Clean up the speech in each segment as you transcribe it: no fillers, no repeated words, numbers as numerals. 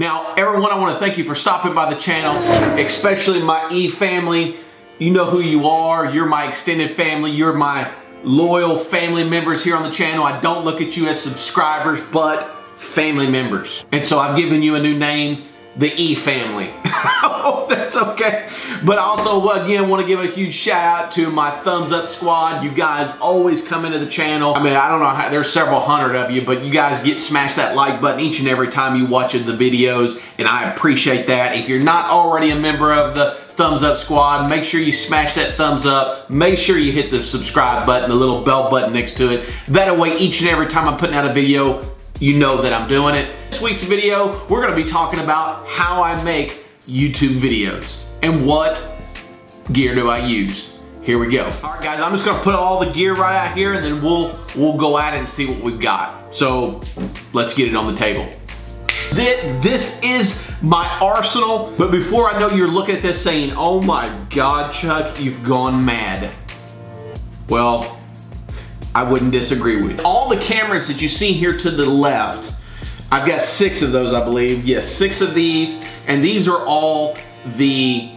Now, everyone, I want to thank you for stopping by the channel, especially my E family. You know who you are. You're my extended family. You're my loyal family members here on the channel. I don't look at you as subscribers, but family members. And so I've given you a new name, the E family. I hope that's okay. But I also, again, want to give a huge shout out to my thumbs up squad. You guys always come into the channel. I mean, I don't know how, there's several hundred of you, but you guys smash that like button each and every time you watch the videos, and I appreciate that. If you're not already a member of the thumbs up squad, make sure you smash that thumbs up. Make sure you hit the subscribe button, the little bell button next to it. That way, each and every time I'm putting out a video, you know that I'm doing it. This week's video, we're gonna be talking about how I make YouTube videos and what gear do I use. Here we go. All right, guys, I'm just gonna put all the gear right out here, and then we'll go at it and see what we've got. So let's get it on the table. This is my arsenal, but before I know you're looking at this saying, oh my God, Chuck, you've gone mad. Well, I wouldn't disagree with you. All the cameras that you see here to the left, I've got 6 of those, I believe. Yes, 6 of these, and these are all the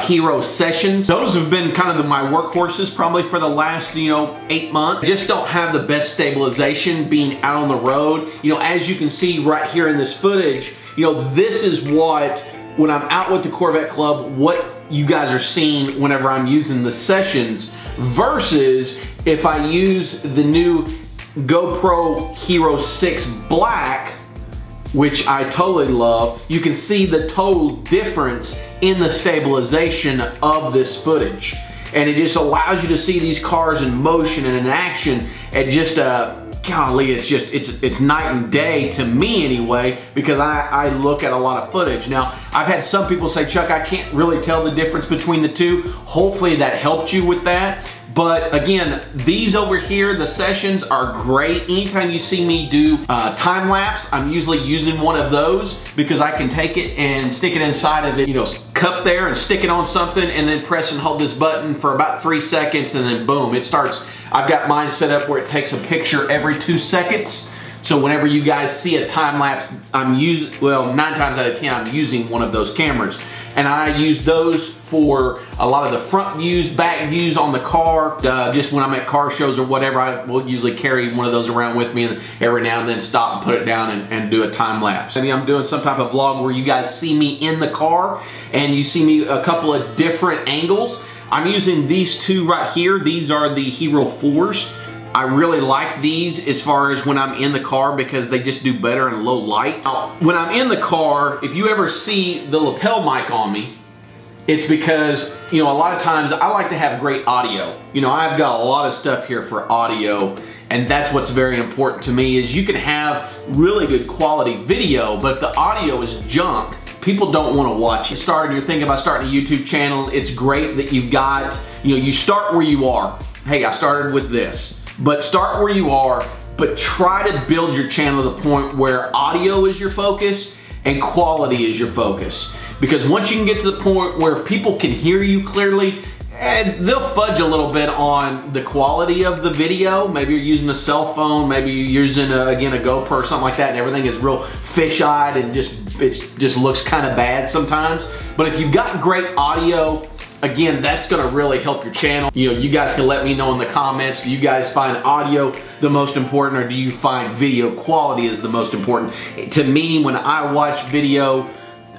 Hero Sessions. Those have been kind of my workhorses probably for the last, 8 months. I just don't have the best stabilization being out on the road. As you can see right here in this footage, this is what, when I'm out with the Corvette Club, what you guys are seeing whenever I'm using the Sessions versus if I use the new GoPro Hero 6 Black, which I totally love. You can see the total difference in the stabilization of this footage. And it just allows you to see these cars in motion and in action at just golly, it's night and day to me anyway, because I look at a lot of footage. Now, I've had some people say, Chuck, I can't really tell the difference between the two. Hopefully that helped you with that. But again, these over here, the Sessions are great. Anytime you see me do time lapse, I'm usually using one of those because I can take it and stick it inside of it, cup there and stick it on something and then press and hold this button for about 3 seconds and then boom, it starts. I've got mine set up where it takes a picture every 2 seconds. So whenever you guys see a time lapse, I'm using, well, 9 times out of 10, I'm using one of those cameras. And I use those for a lot of the front views, back views on the car. Just when I'm at car shows or whatever, I will usually carry one of those around with me and every now and then stop and put it down and do a time lapse. Maybe I'm doing some type of vlog where you guys see me in the car and you see me a couple of different angles. I'm using these 2 right here. These are the Hero 4s. I really like these as far as when I'm in the car because they just do better in low light. Now, when I'm in the car, if you ever see the lapel mic on me, it's because, a lot of times I like to have great audio. I've got a lot of stuff here for audio, and that's what's very important to me is you can have really good quality video, but if the audio is junk, people don't want to watch it. You're thinking about starting a YouTube channel, it's great that you've got, you start where you are. Hey, I started with this. But start where you are, but try to build your channel to the point where audio is your focus and quality is your focus. Because once you can get to the point where people can hear you clearly, and they'll fudge a little bit on the quality of the video. Maybe you're using a cell phone, maybe you're using, again, a GoPro or something like that, and everything is real fish-eyed and it just looks kind of bad sometimes. But if you've got great audio, again, that's gonna really help your channel. You guys can let me know in the comments, do you guys find audio the most important or do you find video quality is the most important? To me, when I watch video,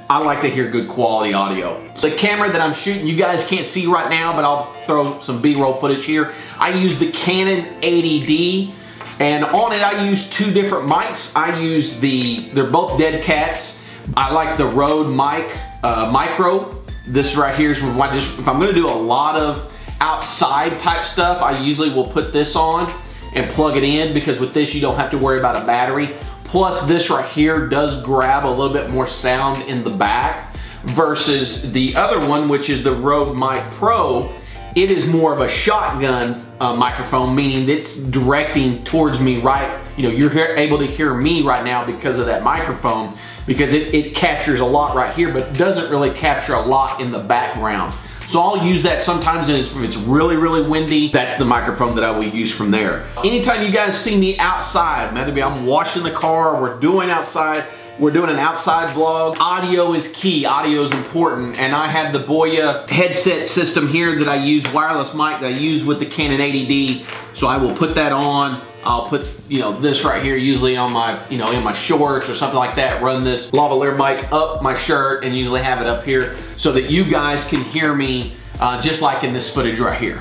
I like to hear good quality audio. So the camera that I'm shooting, you guys can't see right now, but I'll throw some B-roll footage here. I use the Canon 80D, and on it I use 2 different mics. I use they're both dead cats. I like the Rode mic, Micro. This right here is if I'm gonna do a lot of outside type stuff, I usually will put this on and plug it in because with this you don't have to worry about a battery. Plus this right here does grab a little bit more sound in the back versus the other one, which is the Rode Mic Pro. It is more of a shotgun microphone, meaning it's directing towards me right. You're able to hear me right now because of that microphone, because it captures a lot right here, but doesn't really capture a lot in the background. So I'll use that sometimes if it's really, really windy. That's the microphone that I will use from there. Anytime you guys see me outside, maybe I'm washing the car or we're doing outside, We're doing an outside vlog. Audio is key, audio is important. And I have the Boya headset system here that I use, wireless mic that I use with the Canon 80D. So I will put that on. I'll put, this right here usually on my, in my shorts or something like that. Run this lavalier mic up my shirt and usually have it up here so that you guys can hear me just like in this footage right here.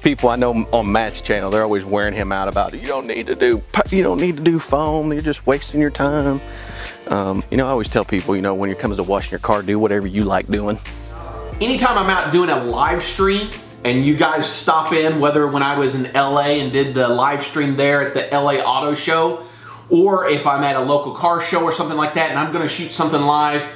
People I know on Matt's channel, they're always wearing him out about it. You don't need to do foam. You're just wasting your time. I always tell people, when it comes to washing your car, do whatever you like doing. Anytime I'm out doing a live stream and you guys stop in, whether when I was in LA and did the live stream there at the LA Auto Show, or if I'm at a local car show or something like that and I'm gonna shoot something live,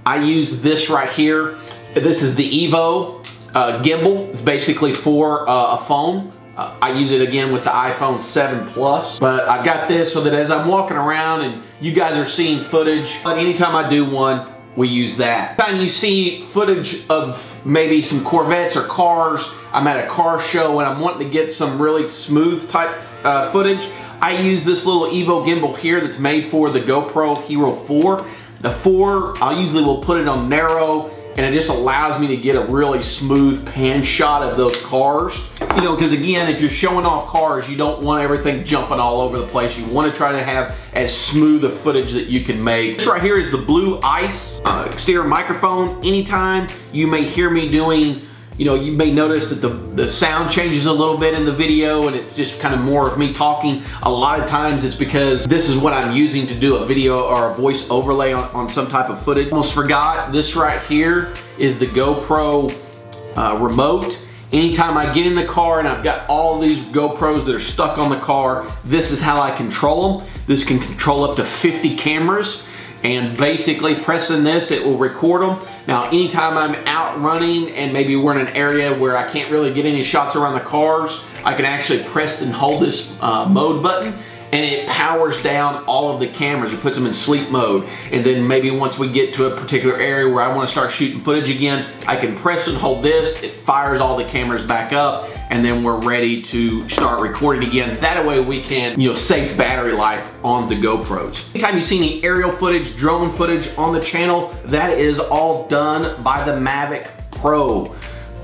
I use this right here. This is the Evo gimbal. It's basically for a phone. I use it again with the iPhone 7 Plus, but I've got this so that as I'm walking around and you guys are seeing footage, but anytime I do one, we use that. Anytime you see footage of maybe some Corvettes or cars, I'm at a car show and I'm wanting to get some really smooth type footage, I use this little Evo gimbal here that's made for the GoPro Hero 4. The 4, I usually will put it on narrow, and it just allows me to get a really smooth pan shot of those cars. Because again, if you're showing off cars, you don't want everything jumping all over the place. You want to try to have as smooth a footage that you can make. This right here is the Blue Ice exterior microphone. Anytime you may hear me doing, you may notice that the sound changes a little bit in the video and it's just kind of more of me talking. A lot of times it's because this is what I'm using to do a video or a voice overlay on some type of footage. Almost forgot, this right here is the GoPro remote. Anytime I get in the car and I've got all these GoPros that are stuck on the car, this is how I control them. This can control up to 50 cameras. And basically pressing this, it will record them. Now, anytime I'm out running and maybe we're in an area where I can't really get any shots around the cars, I can actually press and hold this mode button and it powers down all of the cameras. It puts them in sleep mode. And then maybe once we get to a particular area where I want to start shooting footage again, I can press and hold this, it fires all the cameras back up, and then we're ready to start recording again. That way we can, save battery life on the GoPros. Anytime you see any aerial footage, drone footage on the channel, that is all done by the Mavic Pro.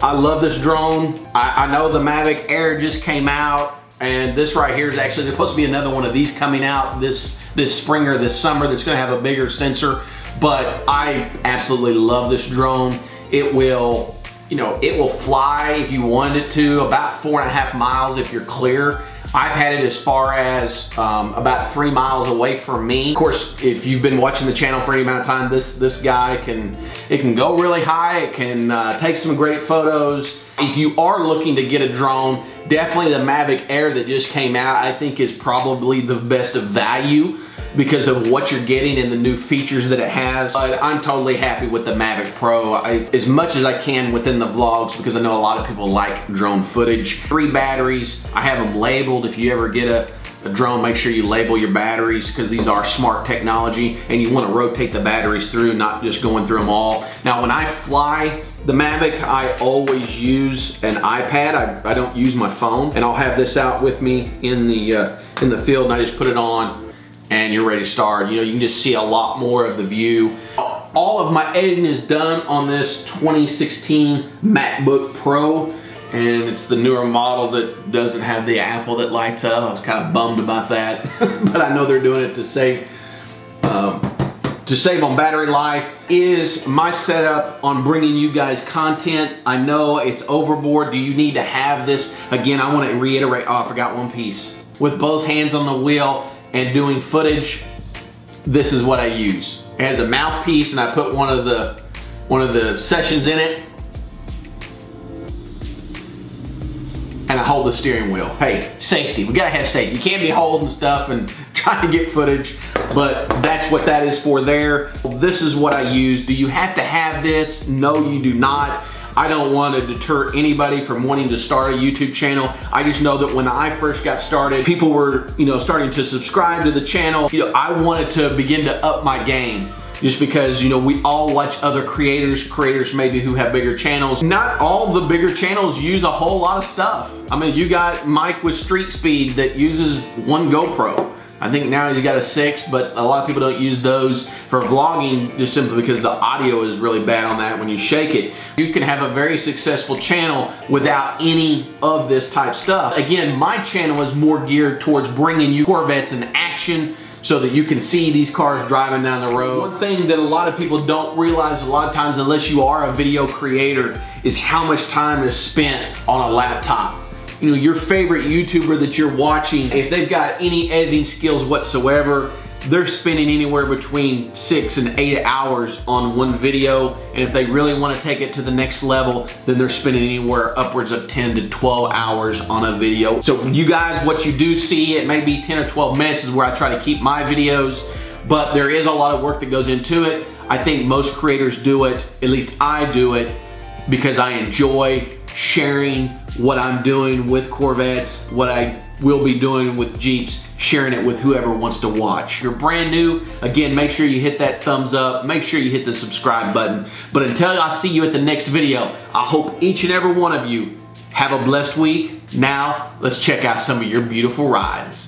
I love this drone. I know the Mavic Air just came out, and this right here is actually, there's supposed to be another one of these coming out this spring or this summer that's gonna have a bigger sensor, but I absolutely love this drone. It will, it will fly if you wanted it to, about 4.5 miles if you're clear. I've had it as far as about 3 miles away from me. Of course, if you've been watching the channel for any amount of time, this guy can go really high. It can take some great photos. If you are looking to get a drone, definitely the Mavic Air that just came out, I think is probably the best of value because of what you're getting and the new features that it has. But I'm totally happy with the Mavic Pro, as much as I can within the vlogs, because I know a lot of people like drone footage. 3 batteries, I have them labeled. If you ever get a drone, make sure you label your batteries because these are smart technology and you want to rotate the batteries through, not just going through them all. Now when I fly the Mavic, I always use an iPad. I don't use my phone, and I'll have this out with me in the field, and I just put it on and you're ready to start. You can just see a lot more of the view. All of my editing is done on this 2016 MacBook Pro, and it's the newer model that doesn't have the Apple that lights up. I was kind of bummed about that, but I know they're doing it to save on battery life. Is my setup on bringing you guys content. I know it's overboard. Do you need to have this? Again, I want to reiterate, I forgot one piece. With both hands on the wheel and doing footage, this is what I use. It has a mouthpiece, and I put one of the sessions in it, and I hold the steering wheel. Hey, safety, we gotta have safety. You can't be holding stuff and trying to get footage, but that's what that is for there. This is what I use. Do you have to have this? No, you do not. I don't want to deter anybody from wanting to start a YouTube channel. I just know that when I first got started, people were, starting to subscribe to the channel. I wanted to begin to up my game. Just because, we all watch other creators maybe who have bigger channels. Not all the bigger channels use a whole lot of stuff. I mean, you got Mike with Street Speed that uses one GoPro. I think now he's got a 6, but a lot of people don't use those for vlogging just simply because the audio is really bad on that when you shake it. You can have a very successful channel without any of this type stuff. Again, my channel is more geared towards bringing you Corvettes in action so that you can see these cars driving down the road. One thing that a lot of people don't realize a lot of times, unless you are a video creator, is how much time is spent on a laptop. You know, your favorite YouTuber that you're watching, if they've got any editing skills whatsoever, they're spending anywhere between 6 and 8 hours on one video. And if they really want to take it to the next level, then they're spending anywhere upwards of 10 to 12 hours on a video. So you guys, what you do see, it may be 10 or 12 minutes is where I try to keep my videos, but there is a lot of work that goes into it. I think most creators do it, at least I do it, because I enjoy sharing what I'm doing with Corvettes, what I will be doing with Jeeps, sharing it with whoever wants to watch. If you're brand new, again, make sure you hit that thumbs up, make sure you hit the subscribe button. But until I see you at the next video, I hope each and every one of you have a blessed week. Now, let's check out some of your beautiful rides.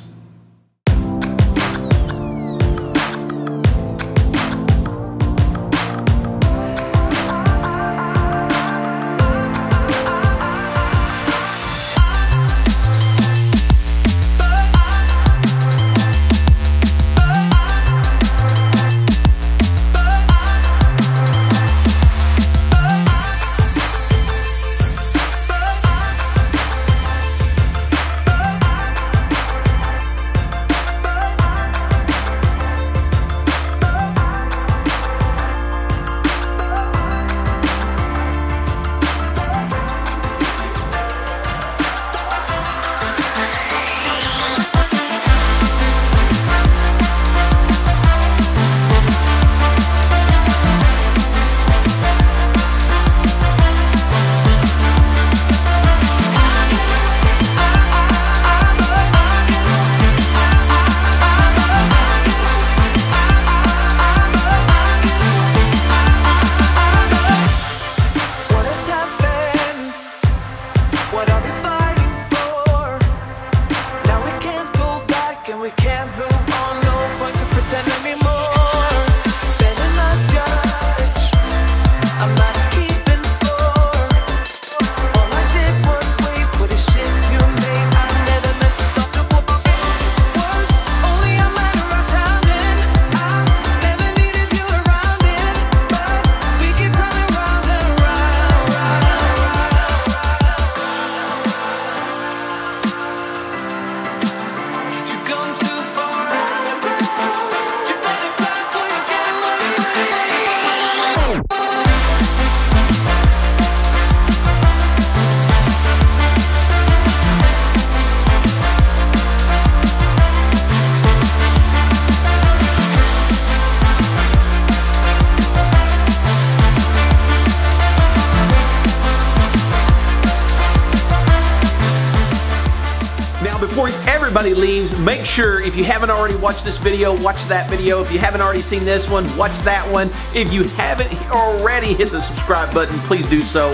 Before everybody leaves, make sure if you haven't already watched this video, watch that video. If you haven't already seen this one, watch that one. If you haven't already hit the subscribe button, please do so.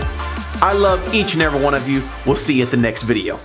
I love each and every one of you. We'll see you at the next video.